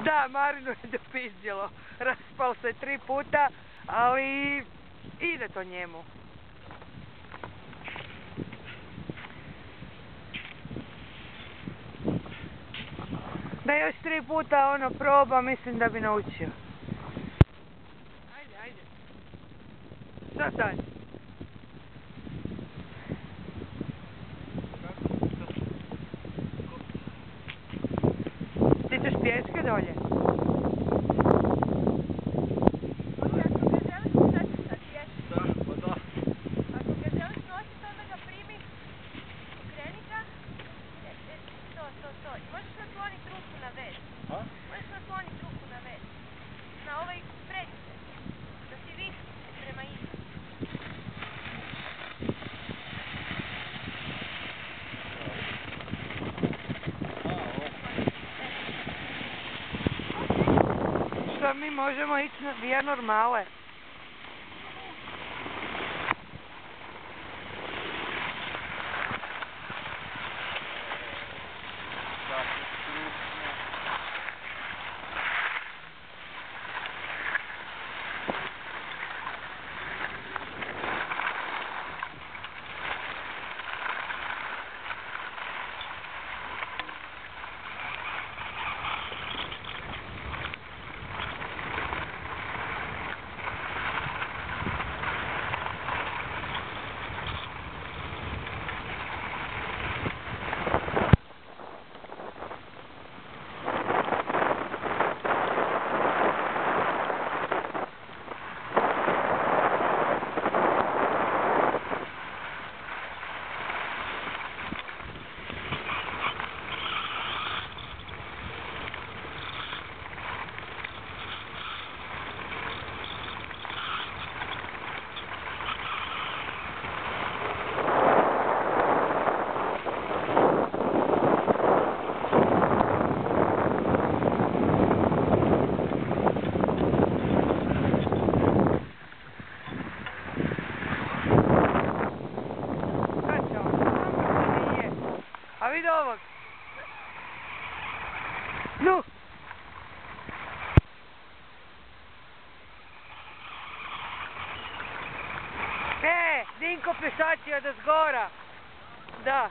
Da, Marinu je dopizdjelo. Raspal se 3 puta, ali ide to njemu. Da još 3 puta ono proba, mislim da bi naučio. Ajde, ajde. Šta sad? Ti ćeš pješke dolje? Možeš nasloniti ruku na vez. Možeš nasloniti ruku na vez. Na ovaj predice. Da ti visi prema iza. Što mi možemo ići na 2 normale? A vidi ovog. Nu! Dinko pješači od zgora. Da.